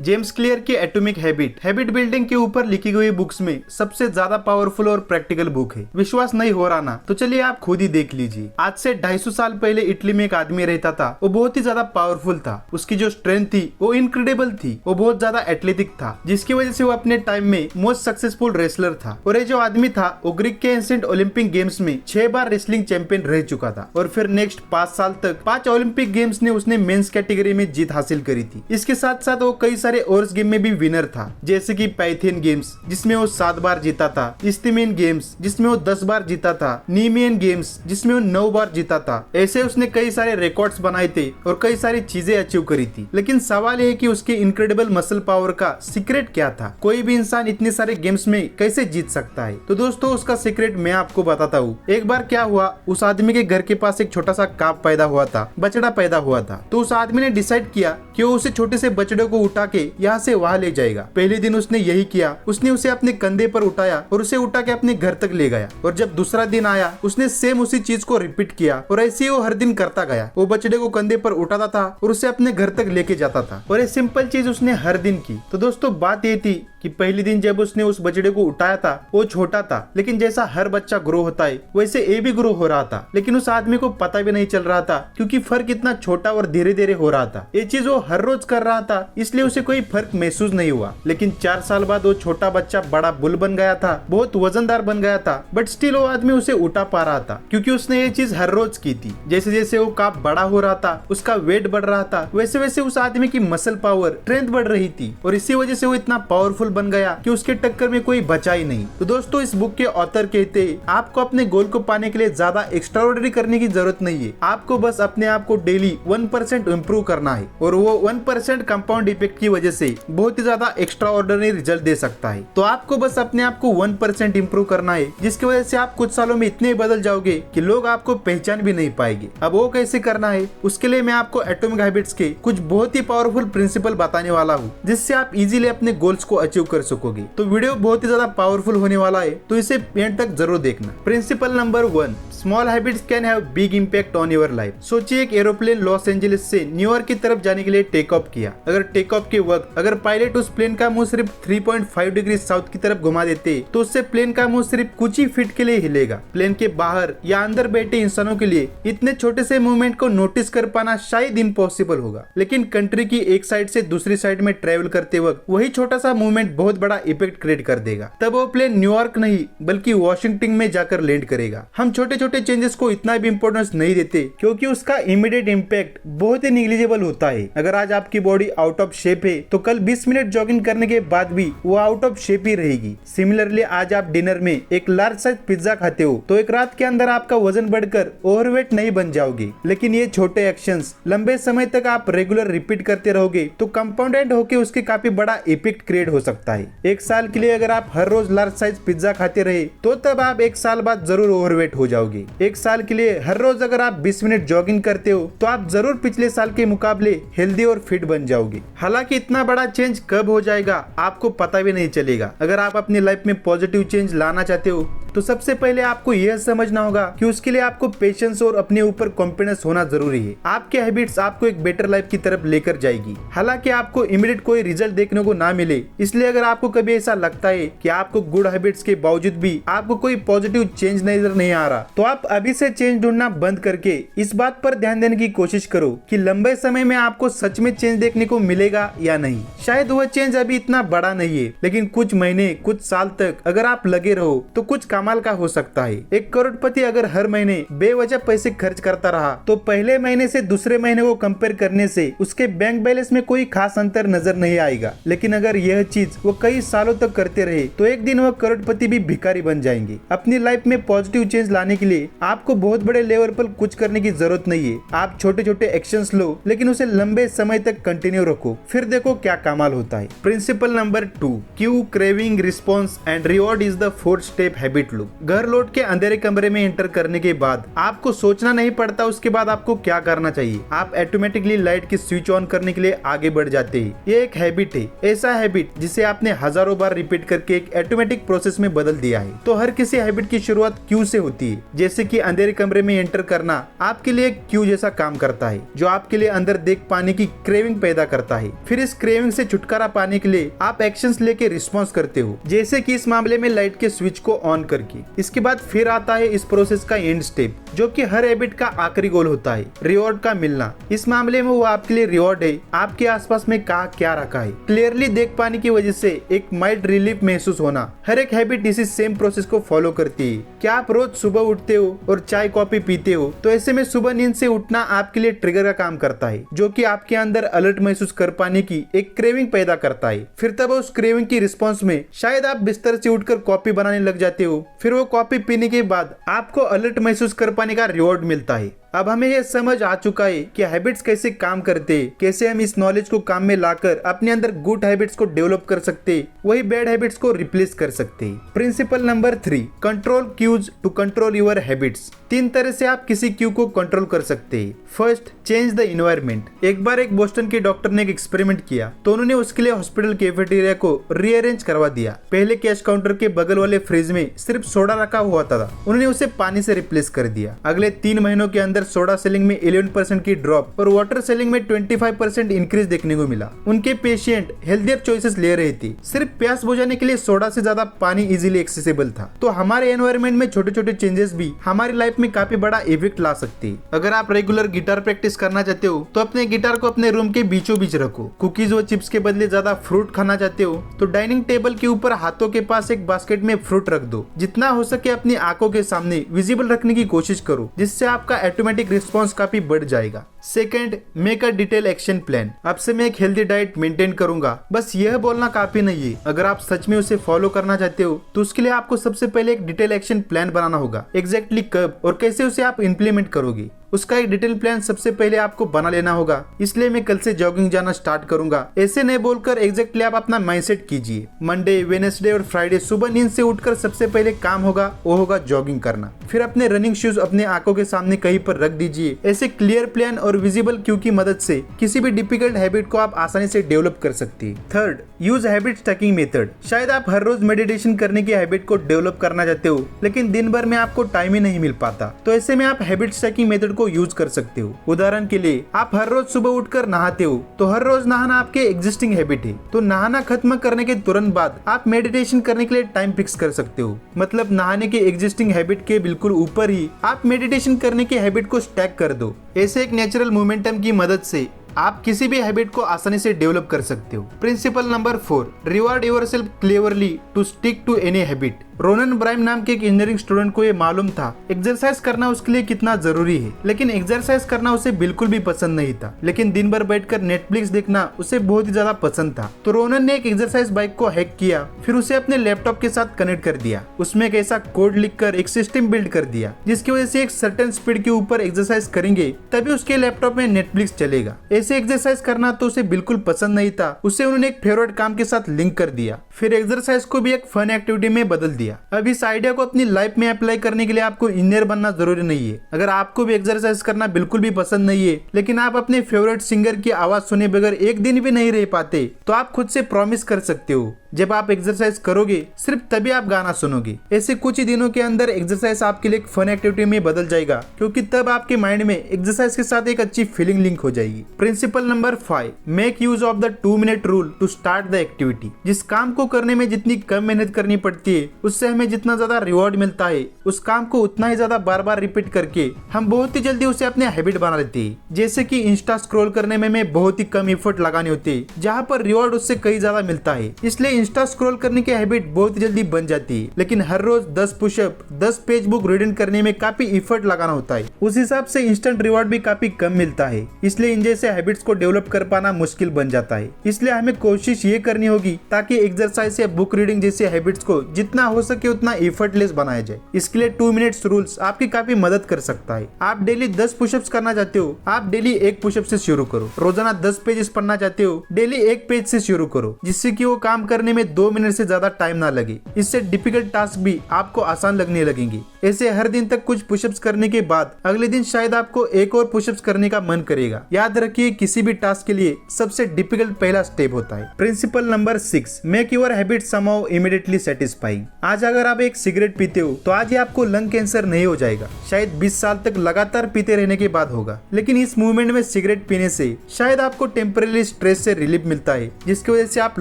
James clear की atomic habit building के ऊपर लिखी गई बुक्स में सबसे ज्यादा पावरफुल और प्रैक्टिकल बुक है। विश्वास नहीं हो रहा ना, तो चलिए आप खुद ही देख लीजिए। आज से 250 साल पहले इटली में एक आदमी रहता था। वो बहुत ही ज्यादा पावरफुल था। उसकी जो स्ट्रेंथ थी वो इनक्रेडिबल थी। वो बहुत ज्यादा एथलेटिक था, जिसकी वजह से वो अपने टाइम में मोस्ट सक्सेसफुल रेसलर था। और ये जो आदमी था वो ग्रीक के एंशिएंट ओलंपिक गेम्स में 6 बार रेसलिंग चैंपियन रह चुका था। और फिर नेक्स्ट 5 साल तक 5 ओलंपिक गेम्स ने उसने मेंस कैटेगरी में जीत हासिल करी थी। इसके साथ साथ वो कई सारे और गेम में भी विनर था, जैसे कि पैथियन गेम्स जिसमें वो 7 बार जीता था, इस्तीमियन गेम्स जिसमें वो 10 बार जीता था, नीमियन गेम्स जिसमें वो 9 बार जीता था। ऐसे उसने कई सारे रिकॉर्ड्स बनाए थे और कई सारी चीजें अचीव करी थी। लेकिन सवाल ये कि उसके इनक्रेडिबल मसल पावर का सीक्रेट क्या था। कोई भी इंसान इतने सारे गेम्स में कैसे जीत सकता है? तो दोस्तों उसका सीक्रेट मैं आपको बताता हूँ। एक बार क्या हुआ, उस आदमी के घर के पास एक छोटा सा काफ पैदा हुआ था, बछड़ा पैदा हुआ था। तो उस आदमी ने डिसाइड किया कि वो उसे छोटे से बछड़े को उठा के यहाँ से वहां ले जाएगा। पहले दिन उसने यही किया। उसने उसे अपने कंधे पर उठाया और उसे उठा के अपने घर तक ले गया। और जब दूसरा दिन आया, उसने सेम उसी चीज को रिपीट किया और ऐसे ही वो हर दिन करता गया। वो बछड़े को कंधे पर उठाता था और उसे अपने घर तक लेके जाता था। और ये सिंपल चीज उसने हर दिन की। तो दोस्तों बात ये थी कि पहले दिन जब उसने उस बछड़े को उठाया था वो छोटा था, लेकिन जैसा हर बच्चा ग्रो होता है वैसे ये भी ग्रो हो रहा था। लेकिन उस आदमी को पता भी नहीं चल रहा था, क्योंकि फर्क इतना छोटा और धीरे धीरे हो रहा था। ये चीज वो हर रोज कर रहा था, इसलिए उसे कोई फर्क महसूस नहीं हुआ। लेकिन 4 साल बाद वो छोटा बच्चा बड़ा बुल बन गया था, बहुत वजनदार बन गया था। बट स्टिल वो आदमी उसे उठा पा रहा था, क्योंकि उसने ये चीज हर रोज की थी। जैसे जैसे वो काफ बड़ा हो रहा था, उसका वेट बढ़ रहा था, वैसे वैसे उस आदमी की मसल पावर, स्ट्रेंथ बढ़ रही थी। और इसी वजह से वो इतना पावरफुल बन गया कि उसके टक्कर में कोई बचा ही नहीं। तो दोस्तों इस बुक के ऑथर कहते हैं आपको अपने गोल को पाने के लिए ज्यादा एक्स्ट्राऑर्डिनरी करने की जरूरत नहीं है। आपको बस अपने आप को डेली 1% इम्प्रूव करना है, और वो 1% कंपाउंड इफेक्ट की वजह से बहुत ही ज्यादा एक्स्ट्राऑर्डिनरी रिजल्ट दे सकता है। तो आपको बस अपने आप को 1% इम्प्रूव करना है, जिसकी वजह से आप कुछ सालों में इतने बदल जाओगे कि लोग आपको पहचान भी नहीं पाएंगे। अब वो कैसे करना है, उसके लिए मैं आपको एटॉमिक हैबिट्स के कुछ बहुत ही पावरफुल प्रिंसिपल बताने वाला हूँ, जिससे आप इजीली अपने गोल्स को अचीव कर सकोगे। तो वीडियो बहुत ही ज्यादा पावरफुल होने वाला है, तो इसे एंड तक जरूर देखना। Principle number 1, small habits can have big impact on your life. सोचिए एक एरोप्लेन लॉस एंजलिस से न्यूयॉर्क की तरफ जाने के लिए टेक ऑफ किया। अगर टेक ऑफ के वक्त अगर पायलट उस प्लेन का मुंह सिर्फ 3.5 डिग्री साउथ की तरफ घुमा देते, तो उससे प्लेन का मुंह सिर्फ कुछ ही फीट के लिए हिलेगा। प्लेन के बाहर या अंदर बैठे इंसानों के लिए इतने छोटे से मूवमेंट को नोटिस कर पाना शायद इम्पॉसिबल होगा। लेकिन कंट्री की एक साइड से दूसरी साइड में ट्रेवल करते वक्त वही छोटा सा मूवमेंट बहुत बड़ा इफेक्ट क्रिएट कर देगा। तब वो प्लेन न्यूयॉर्क नहीं बल्कि वॉशिंगटन में जाकर लैंड करेगा। हम छोटे छोटे चेंजेस को इतना भी इंपॉर्टेंस नहीं देते, क्योंकि उसका इमीडिएट इम्पैक्ट बहुत ही निग्लिजिबल होता है। अगर आज आपकी बॉडी आउट ऑफ शेप है, तो कल 20 मिनट जॉगिंग करने के बाद भी वो आउट ऑफ शेप ही रहेगी। सिमिलरली आज आप डिनर में एक लार्ज साइज पिज्जा खाते हो, तो एक रात के अंदर आपका वजन बढ़कर ओवरवेट नहीं बन जाओगे। लेकिन ये छोटे एक्शंस लंबे समय तक आप रेगुलर रिपीट करते रहोगे, तो कंपाउंडेड होके उसके काफी बड़ा इफेक्ट क्रिएट हो सकता है। एक साल के लिए अगर आप हर रोज लार्ज साइज पिज्जा खाते रहे, तो तब आप 1 साल बाद जरूर ओवरवेट हो जाओगे। 1 साल के लिए हर रोज अगर आप 20 मिनट जॉगिंग करते हो, तो आप जरूर पिछले साल के मुकाबले हेल्दी और फिट बन जाओगे। हालांकि इतना बड़ा चेंज कब हो जाएगा आपको पता भी नहीं चलेगा। अगर आप अपनी लाइफ में पॉजिटिव चेंज लाना चाहते हो, तो सबसे पहले आपको यह समझना होगा कि उसके लिए आपको पेशेंस और अपने ऊपर कॉन्फिडेंस होना जरूरी है। आपके हैबिट्स आपको एक बेटर लाइफ की तरफ लेकर जाएगी। हालांकि आपको इमीडिएट कोई रिजल्ट देखने को ना मिले, इसलिए अगर आपको कभी ऐसा लगता है कि आपको गुड हैबिट्स के बावजूद भी आपको कोई पॉजिटिव चेंज नजर नहीं आ रहा, तो आप अभी से चेंज ढूंढना बंद करके इस बात पर ध्यान देने की कोशिश करो कि लंबे समय में आपको सच में चेंज देखने को मिलेगा या नहीं। शायद वह चेंज अभी इतना बड़ा नहीं है, लेकिन कुछ महीने कुछ साल तक अगर आप लगे रहो तो कुछ कमाल का हो सकता है। एक करोड़पति अगर हर महीने बेवजह पैसे खर्च करता रहा, तो पहले महीने से दूसरे महीने को कंपेयर करने से उसके बैंक बैलेंस में कोई खास अंतर नजर नहीं आएगा। लेकिन अगर यह चीज वो कई सालों तक करते रहे, तो एक दिन वह करोड़पति भी भिखारी बन जाएंगे। अपनी लाइफ में पॉजिटिव चेंज लाने के लिए आपको बहुत बड़े लेवल पर कुछ करने की जरूरत नहीं है। आप छोटे छोटे एक्शंस लो, लेकिन उसे लंबे समय तक कंटिन्यू रखो, फिर देखो क्या कमाल होता है। Principle number 2, Q craving response and reward is the 4th step habit complete look. घर लौट के अंधेरे कमरे में एंटर करने के बाद आपको सोचना नहीं पड़ता उसके बाद आपको क्या करना चाहिए, आप ऑटोमेटिकली लाइट की स्विच ऑन करने के लिए आगे बढ़ जाते हैं। ये एक हैबिट है, ऐसा हैबिट जिसे आपने हजारों बार रिपीट करके एक ऑटोमेटिक प्रोसेस में बदल दिया है। तो हर किसी हैबिट की शुरुआत क्यू से होती है, जैसे कि अंधेरे कमरे में एंटर करना आपके लिए एक क्यू जैसा काम करता है, जो आपके लिए अंदर देख पाने की क्रेविंग पैदा करता है। फिर इस क्रेविंग से छुटकारा पाने के लिए आप एक्शंस लेके रिस्पॉन्स करते हो, जैसे कि इस मामले में लाइट के स्विच को ऑन करके। इसके बाद फिर आता है इस प्रोसेस का एंड स्टेप, जो कि हर हैबिट का आखिरी गोल होता है, रिवॉर्ड का मिलना। इस मामले में वो आपके लिए रिवॉर्ड है आपके आसपास में कहाँ क्या रखा है, क्लियरली देख पाने की वजह से एक माइल्ड रिलीफ महसूस होना। हर एक हैबिट इसी सेम प्रोसेस को फॉलो करती है। क्या आप रोज सुबह उठते हो और चाय कॉफी पीते हो, तो ऐसे में सुबह नींद से उठना आपके लिए ट्रिगर का काम करता है, जो कि आपके अंदर अलर्ट महसूस कर पाने की एक क्रेविंग पैदा करता है। फिर तब उस क्रेविंग की रिस्पॉन्स में शायद आप बिस्तर से उठकर कॉफी बनाने लग जाते हो। फिर वो कॉफी पीने के बाद आपको अलर्ट महसूस कर पाने का रिवॉर्ड मिलता है। अब हमें यह समझ आ चुका है कि हैबिट्स कैसे काम करते हैं, कैसे हम इस नॉलेज को काम में लाकर अपने अंदर गुड हैबिट्स को डेवलप कर सकते हैं, वही बैड हैबिट्स को रिप्लेस कर सकते हैं। Principle number 3, control cues to control your habits. 3 तरह से आप किसी क्यू को कंट्रोल कर सकते हैं। First, change the environment. एक बार एक बोस्टन के डॉक्टर ने एक एक्सपेरिमेंट किया, तो उन्होंने उसके लिए हॉस्पिटल कैफेटेरिया को रीअरेंज करवा दिया। पहले कैश काउंटर के बगल वाले फ्रिज में सिर्फ सोडा रखा हुआ था, उन्होंने उसे पानी से रिप्लेस कर दिया। अगले 3 महीनों के अंदर सोडा सेलिंग में 11% की ड्रॉप और वाटर सेलिंग में 25% इंक्रीज देखने को मिला। उनके पेशेंट हेल्थियर चॉइसेस ले रहे थे, सिर्फ प्यास बुझाने के लिए सोडा से ज्यादा पानी इजीली एक्सेसिबल था। तो हमारे एनवायरनमेंट में छोटे छोटे चेंजेस भी हमारी लाइफ में काफी बड़ा इफेक्ट ला सकते हैं। अगर आप रेगुलर गिटार प्रैक्टिस करना चाहते हो तो अपने गिटार को अपने रूम के बीचों बीच रखो। कुकीज व चिप्स के बदले ज्यादा फ्रूट खाना चाहते हो तो डाइनिंग टेबल के ऊपर हाथों के पास एक बास्केट में फ्रूट रख दो। जितना हो सके अपनी आंखों के सामने विजिबल रखने की कोशिश करो, जिससे आपका ऑटोमेटिक रिस्पॉन्स काफी बढ़ जाएगा। Second, make a detail action plan. अब से मैं एक हेल्दी डाइट मेंटेन करूंगा, बस यह बोलना काफी नहीं है। अगर आप सच में उसे फॉलो करना चाहते हो तो उसके लिए आपको सबसे पहले एक डिटेल एक्शन प्लान बनाना होगा। एग्जैक्टली कब और कैसे उसे आप इंप्लीमेंट करोगे, उसका एक डिटेल प्लान सबसे पहले आपको बना लेना होगा। इसलिए मैं कल से जॉगिंग जाना स्टार्ट करूंगा, ऐसे नहीं बोलकर एग्जैक्टली आप अपना माइंडसेट कीजिए। मंडे, वेडनेसडे और फ्राइडे सुबह नींद से उठकर सबसे पहले काम होगा वो होगा जॉगिंग करना। फिर अपने रनिंग शूज अपने आंखों के सामने कहीं पर रख दीजिए। ऐसे क्लियर प्लान और विजिबल क्यू की मदद से किसी भी डिफिकल्ट हैबिट को आप आसानी से डेवलप कर सकते हैं। Third, use habit stacking method. शायद आप हर रोज मेडिटेशन करने की हैबिट को डेवलप करना चाहते हो, लेकिन दिन भर में आपको टाइम ही नहीं मिल पाता, तो ऐसे में आप हैबिट स्टैकिंग मेथड को यूज कर सकते हो। उदाहरण के लिए, आप हर रोज सुबह उठकर नहाते हो, तो हर रोज नहाना आपके एग्जिस्टिंग हैबिट है, तो नहाना खत्म करने के तुरंत बाद आप मेडिटेशन करने के लिए टाइम फिक्स कर सकते हो। मतलब नहाने के एग्जिस्टिंग हैबिट के बिल्कुल ऊपर ही आप मेडिटेशन करने के हैबिट को स्टैक कर दो। ऐसे एक नेचुरल मोमेंटम की मदद से आप किसी भी हैबिट को आसानी से डेवलप कर सकते हो। Principle number 4, reward yourself cleverly to stick to any habit. Ronan ब्राइम नाम के एक इंजीनियरिंग स्टूडेंट को ये मालूम था एक्सरसाइज करना उसके लिए कितना जरूरी है, लेकिन एक्सरसाइज करना उसे बिल्कुल भी पसंद नहीं था। लेकिन दिन भर बैठकर नेटफ्लिक्स देखना उसे बहुत ही ज्यादा पसंद था। तो रोनन ने एक एक्सरसाइज बाइक को हैक किया, फिर उसे अपने लैपटॉप के साथ कनेक्ट कर दिया। उसमें एक ऐसा कोड लिखकर एक सिस्टम बिल्ड कर दिया जिसकी वजह से एक सर्टेन स्पीड के ऊपर एक्सरसाइज करेंगे तभी उसके लैपटॉप में नेटफ्लिक्स चलेगा। ऐसे एक्सरसाइज करना तो उसे बिल्कुल पसंद नहीं था, उसे उन्होंने एक फेवरेट काम के साथ लिंक कर दिया, फिर एक्सरसाइज को भी एक फन एक्टिविटी में बदल दिया। अब इस आइडिया को अपनी लाइफ में अप्लाई करने के लिए आपको इंजीनियर बनना जरूरी नहीं है। अगर आपको भी एक्सरसाइज करना बिल्कुल भी पसंद नहीं है, लेकिन आप अपने फेवरेट सिंगर की आवाज सुने बगैर एक दिन भी नहीं रह पाते, तो आप खुद से प्रॉमिस कर सकते हो जब आप एक्सरसाइज करोगे सिर्फ तभी आप गाना सुनोगे। ऐसे कुछ ही दिनों के अंदर एक्सरसाइज आपके लिए एक फन एक्टिविटी में बदल जाएगा, क्योंकि तब आपके माइंड में एक्सरसाइज के साथ एक अच्छी फीलिंग लिंक हो जाएगी। Principle number 5, make use of the 2 minute rule to start the activity. जिस काम को करने में जितनी कम मेहनत करनी पड़ती है, उससे हमें जितना ज्यादा रिवॉर्ड मिलता है, उस काम को उतना ही ज्यादा बार बार रिपीट करके हम बहुत ही जल्दी उसे अपने हैबिट बना लेते हैं। जैसे कि इंस्टा स्क्रॉल करने में हमें बहुत ही कम एफर्ट लगाने होते हैं, जहाँ पर रिवॉर्ड उससे कई ज्यादा मिलता है। इसलिए इंस्टा स्क्रॉल करने की हैबिट बहुत जल्दी बन जाती है, लेकिन हर रोज 10 पुशअप 10 पेज बुक रीडिंग करने में काफी एफर्ट लगाना होता है। उस हिसाब से इंस्टेंट रिवॉर्ड भी काफी कम मिलता है, इसलिए इन जैसे हैबिट्स को डेवलप कर पाना मुश्किल बन जाता है। इसलिए हमें कोशिश ये करनी होगी ताकि एक्सरसाइज या बुक रीडिंग जैसे हैबिट्स को जितना हो सके उतना एफर्टलेस बनाया जाए। इसके लिए 2 मिनट्स रूल्स आपकी काफी मदद कर सकता है। आप डेली 10 पुशअप्स करना चाहते हो, आप डेली 1 पुशअप से शुरू करो। रोजाना 10 पेजेस पढ़ना चाहते हो, डेली 1 पेज से शुरू करो, जिससे कि वो काम करने बनाने में 2 मिनट से ज्यादा टाइम ना लगे। इससे डिफिकल्ट टास्क भी आपको आसान लगने लगेंगे। ऐसे हर दिन तक कुछ पुशअप्स करने के बाद अगले दिन शायद आपको एक और पुशअप्स करने का मन करेगा। याद रखिए, किसी भी टास्क के लिए सबसे डिफिकल्ट पहला स्टेप होता है। Principle number 6, make your habit somehow immediately satisfying. आज अगर आप एक सिगरेट पीते हो तो आज ही आपको लंग कैंसर नहीं हो जाएगा, शायद 20 साल तक लगातार पीते रहने के बाद होगा। लेकिन इस मूवमेंट में सिगरेट पीने से शायद आपको टेम्परेरी स्ट्रेस से रिलीफ मिलता है, जिसकी वजह से आप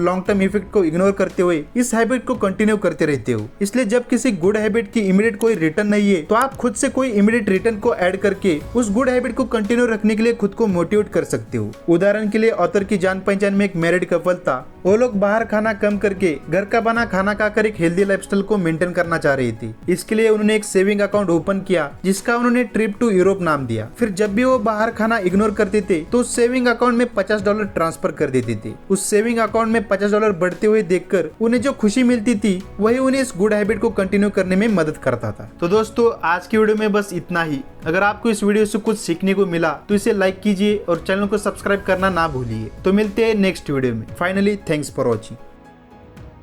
लॉन्ग टर्म इफेक्ट को इग्नोर करते हुए इस हैबिट को कंटिन्यू करते रहते हो। इसलिए जब किसी गुड हैबिट की इमीडिएट कोई रिटर्न नहीं है तो आप खुद से कोई इमीडिएट रिटर्न को ऐड करके उस गुड हैबिट को कंटिन्यू रखने के लिए खुद को मोटिवेट कर सकते हो। उदाहरण के लिए ऑथर की जान पहचान में एक मैरिड कपल था। वो लोग बाहर खाना कम करके घर का बना खाना खाकर एक हेल्दी लाइफस्टाइल को मेंटेन करना चाह रही थी। इसके लिए उन्होंने एक सेविंग अकाउंट ओपन किया जिसका उन्होंने ट्रिप टू यूरोप नाम दिया। फिर जब भी वो बाहर खाना इग्नोर करते थे तो उस सेविंग अकाउंट में $50 ट्रांसफर कर देते थे। उस सेविंग अकाउंट में $50 बढ़ते हुए देखकर उन्हें जो खुशी मिलती थी वही उन्हें इस गुड हैबिट को कंटिन्यू करने में मदद करता था। तो दोस्तों, आज की वीडियो में बस इतना ही। अगर आपको इस वीडियो से कुछ सीखने को मिला तो इसे लाइक कीजिए और चैनल को सब्सक्राइब करना ना भूलिए। तो मिलते हैं नेक्स्ट वीडियो में। Finally, thanks for watching.